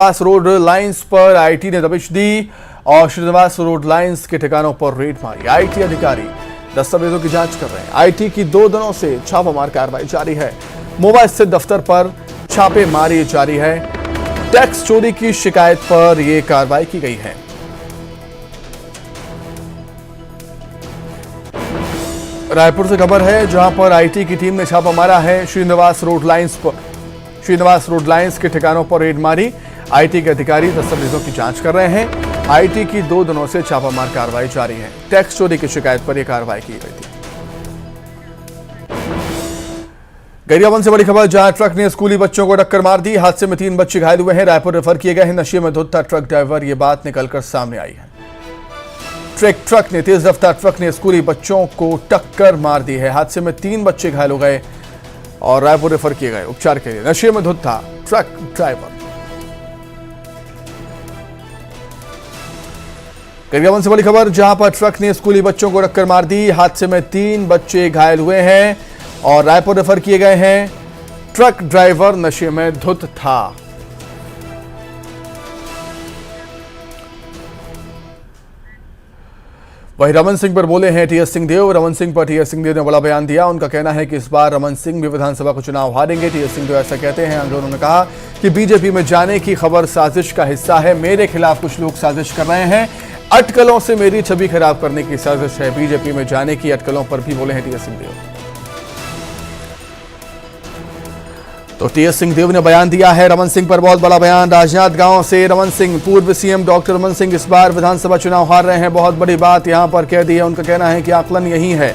Srinivas road lines पर IT ने दबिश दी और श्रीनिवास रोड लाइंस के ठिकानों पर रेड मारी। आईटी अधिकारी दस्तावेजों की जांच कर रहे हैं। आईटी की 2 दिनों से छापामार कार्रवाई जारी है। मोबाइल स्थित दफ्तर पर छापेमारी जारी है। टैक्स चोरी की शिकायत पर यह कार्रवाई की गई है। रायपुर से खबर है, जहां पर आईटी की टीम ने छापा मारा है। श्रीनिवास रोड लाइंस के ठिकानों पर रेड मारी। आईटी के अधिकारी दस्तावेजों की जांच कर रहे हैं। आईटी की 2 दिनों से छापामार कार्रवाई जारी है। टैक्स चोरी की शिकायत पर यह कार्रवाई की गई थी। गरियाबंद से बड़ी खबर, जहां ट्रक ने स्कूली बच्चों को टक्कर मार दी। हादसे में 3 बच्चे घायल हुए हैं, रायपुर रेफर किए गए हैं। नशे में धुत था ट्रक ड्राइवर, यह बात निकलकर सामने आई है। तेज रफ्तार ट्रक ने स्कूली बच्चों को टक्कर मार दी है। हादसे में 3 बच्चे घायल हो गए और रायपुर रेफर किए गए उपचार के लिए। नशे में धुत था ट्रक ड्राइवर। गरियाबंद से बड़ी खबर, जहां पर ट्रक ने स्कूली बच्चों को टक्कर मार दी। हादसे में 3 बच्चे घायल हुए हैं और रायपुर रेफर किए गए हैं। ट्रक ड्राइवर नशे में धुत था। वहीं रमन सिंह पर बोले हैं टीएस सिंहदेव। रमन सिंह पर टीएस सिंहदेव ने बड़ा बयान दिया। उनका कहना है कि इस बार रमन सिंह भी विधानसभा को चुनाव हारेंगे। टीएस सिंहदेव ऐसा कहते हैं। उन्होंने कहा कि बीजेपी में जाने की खबर साजिश का हिस्सा है। मेरे खिलाफ कुछ लोग साजिश कर रहे हैं। अटकलों से मेरी छवि खराब करने की साजिश है। बीजेपी में जाने की अटकलों पर भी बोले हैं टीएस सिंहदेव। तो टीएस सिंहदेव ने बयान दिया है रमन सिंह पर, बहुत बड़ा बयान। राजनांदगांव से रमन सिंह, पूर्व सीएम डॉक्टर रमन सिंह इस बार विधानसभा चुनाव हार रहे हैं। बहुत बड़ी बात यहां पर कह दी है। उनका कहना है कि आकलन यही है।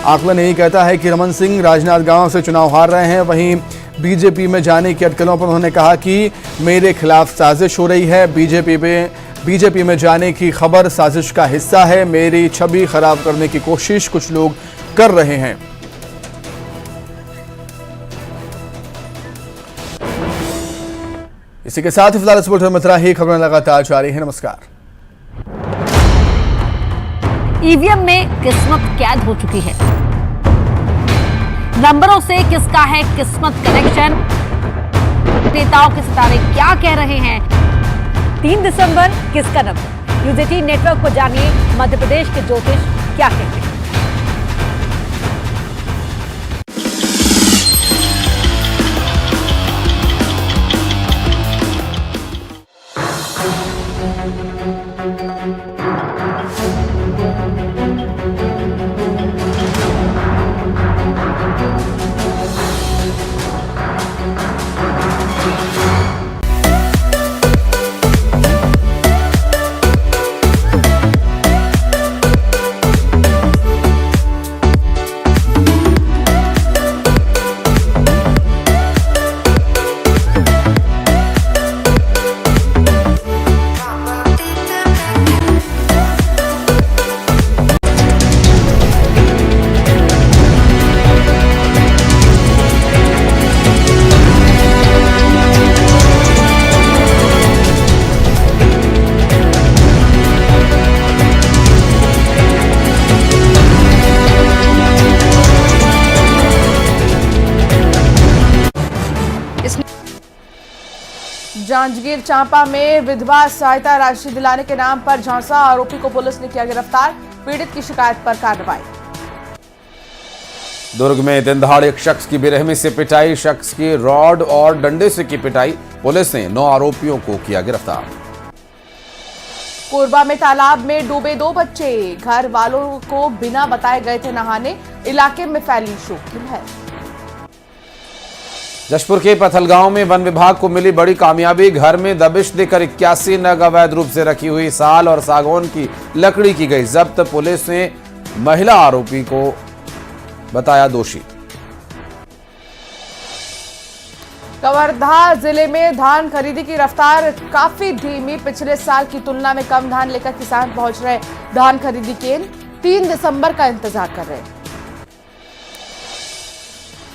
आकलन यही कहता है कि रमन सिंह राजनांदगांव से चुनाव हार रहे हैं। वहीं बीजेपी में जाने की अटकलों पर उन्होंने कहा कि मेरे खिलाफ साजिश हो रही है। बीजेपी में जाने की खबर साजिश का हिस्सा है। मेरी छवि खराब करने की कोशिश कुछ लोग कर रहे हैं। इसी के साथ ही फिलहाल इस बुलेटिन में इतना ही। खबरें लगातार जारी है। नमस्कार। ईवीएम में किस्मत कैद हो चुकी है। नंबरों से किसका है किस्मत कनेक्शन? नेताओं के सितारे क्या कह रहे हैं? 3 दिसंबर किसका नंबर? न्यूज़ 18 नेटवर्क पर जानिए मध्य प्रदेश के ज्योतिष क्या कहते हैं। जांजगीर चांपा में विधवा सहायता राशि दिलाने के नाम पर झांसा, आरोपी को पुलिस ने किया गिरफ्तार। पीड़ित की शिकायत पर कार्रवाई। दुर्ग में दिन दहाड़े एक शख्स की बेरहमी से पिटाई, शख्स की रॉड और डंडे से की पिटाई। पुलिस ने 9 आरोपियों को किया गिरफ्तार। कोरबा में तालाब में डूबे 2 बच्चे, घर वालों को बिना बताए गए थे नहाने। इलाके में फैली शोक की लहर। जशपुर के पथलगांव में वन विभाग को मिली बड़ी कामयाबी। घर में दबिश देकर 81 नग अवैध रूप से रखी हुई साल और सागौन की लकड़ी की गई जब्त। पुलिस ने महिला आरोपी को बताया दोषी। कवर्धा जिले में धान खरीदी की रफ्तार काफी धीमी। पिछले साल की तुलना में कम धान लेकर किसान पहुंच रहे धान खरीदी केंद्र। 3 दिसंबर का इंतजार कर रहे हैं।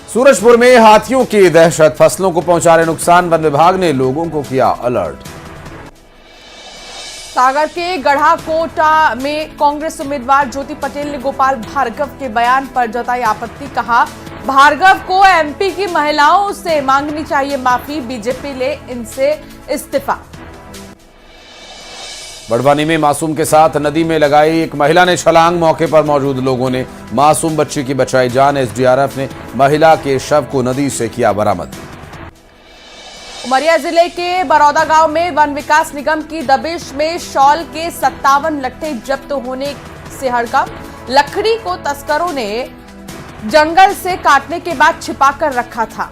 सूरजपुर में हाथियों की दहशत, फसलों को पहुंचा रहे नुकसान। वन विभाग ने लोगों को किया अलर्ट। सागर के गढ़ा कोटा में कांग्रेस उम्मीदवार ज्योति पटेल ने गोपाल भार्गव के बयान पर जताई आपत्ति। कहा भार्गव को एमपी की महिलाओं से मांगनी चाहिए माफी, बीजेपी ले इनसे इस्तीफा। बड़वानी में मासूम के साथ नदी में लगाई एक महिला ने छलांग, मौके पर मौजूद लोगों ने मासूम बच्ची की बचाई जान। एसडीआरएफ ने महिला के शव को नदी से किया बरामद। उमरिया जिले के बरौदा गांव में वन विकास निगम की दबिश में शॉल के 57 लट्ठे जब्त होने से हड़कंप। लकड़ी को तस्करों ने जंगल से काटने के बाद छिपाकर रखा था।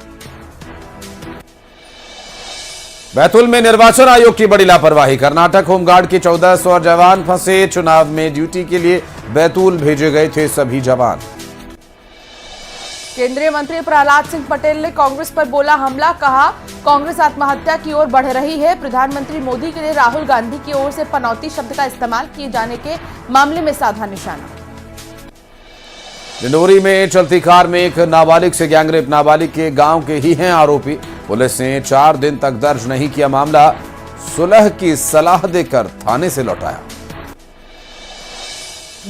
बैतूल में निर्वाचन आयोग की बड़ी लापरवाही। कर्नाटक होमगार्ड के 1400 जवान फंसे। चुनाव में ड्यूटी के लिए बैतूल भेजे गए थे सभी जवान। केंद्रीय मंत्री प्रहलाद सिंह पटेल ने कांग्रेस पर बोला हमला, कहा कांग्रेस आत्महत्या की ओर बढ़ रही है। प्रधानमंत्री मोदी के लिए राहुल गांधी की ओर से पनौती शब्द का इस्तेमाल किए जाने के मामले में साधा निशाना। डिंडोरी में चलती कार में एक नाबालिग से गैंगरेप। नाबालिग के गांव के ही हैं आरोपी। पुलिस ने 4 दिन तक दर्ज नहीं किया मामला। सुलह की सलाह देकर थाने से लौटाया।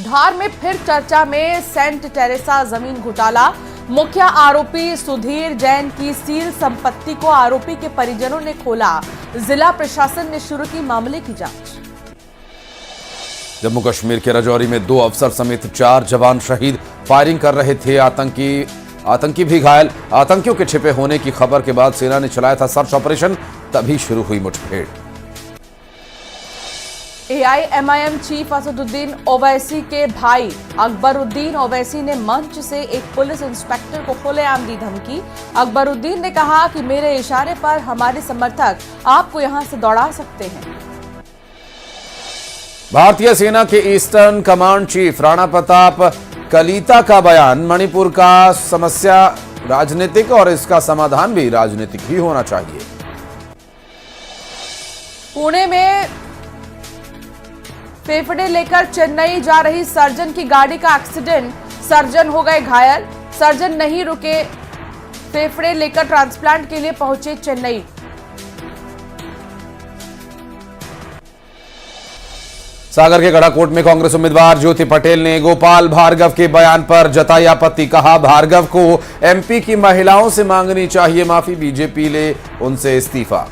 धार में फिर चर्चा में सेंट टेरेसा जमीन घोटाला। मुख्य आरोपी सुधीर जैन की सील संपत्ति को आरोपी के परिजनों ने खोला। जिला प्रशासन ने शुरू की मामले की जांच। जम्मू कश्मीर के राजौरी में 2 अफसर समेत 4 जवान शहीद। फायरिंग कर रहे थे आतंकी भी घायल। आतंकियों के छिपे होने की खबर के बाद सेना ने चलाया था सर्च ऑपरेशन, तभी शुरू हुई मुठभेड़। एआईएमआईएम चीफ असदुद्दीन ओवैसी के भाई अकबरुद्दीन ओवैसी ने मंच से एक पुलिस इंस्पेक्टर को खुलेआम दी धमकी। अकबरुद्दीन ने कहा कि मेरे इशारे पर हमारे समर्थक आपको यहां से दौड़ा सकते हैं। भारतीय सेना के eastern command chief Rana Pratap Kalita का बयान। मणिपुर का समस्या राजनीतिक और इसका समाधान भी राजनीतिक ही होना चाहिए। पुणे में फेफड़े लेकर चेन्नई जा रही सर्जन की गाड़ी का एक्सीडेंट, सर्जन हो गए घायल। सर्जन नहीं रुके, फेफड़े लेकर ट्रांसप्लांट के लिए पहुंचे चेन्नई। सागर के गढ़ाकोट में कांग्रेस उम्मीदवार ज्योति पटेल ने गोपाल भार्गव के बयान पर जताई आपत्ति। कहा भार्गव को एमपी की महिलाओं से मांगनी चाहिए माफी, बीजेपी ले उनसे इस्तीफा।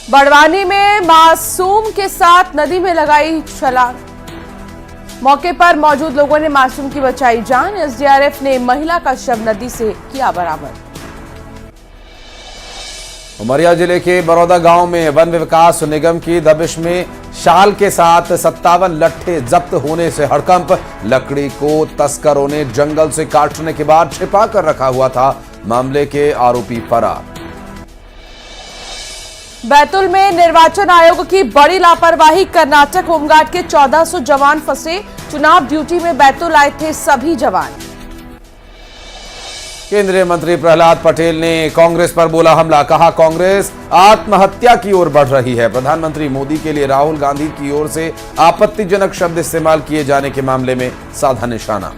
बड़वानी में मासूम के साथ नदी में लगाई छलांग, मौके पर मौजूद लोगों ने मासूम की बचाई जान। एसडीआरएफ ने महिला का शव नदी से किया बरामद। उमरिया जिले के बरौदा गांव में वन विकास निगम की दबिश में शाल के साथ 57 लट्ठे जब्त होने से हड़कंप। लकड़ी को तस्करों ने जंगल से काटने के बाद छिपा कर रखा हुआ था। मामले के आरोपी फरार। बैतूल में निर्वाचन आयोग की बड़ी लापरवाही। कर्नाटक होमगार्ड के 1400 जवान फंसे। चुनाव ड्यूटी में बैतूल आए थे सभी जवान। केंद्रीय मंत्री प्रहलाद पटेल ने कांग्रेस पर बोला हमला। कहा कांग्रेस आत्महत्या की ओर बढ़ रही है। प्रधानमंत्री मोदी के लिए राहुल गांधी की ओर से आपत्तिजनक शब्द इस्तेमाल किए जाने के मामले में साधा निशाना।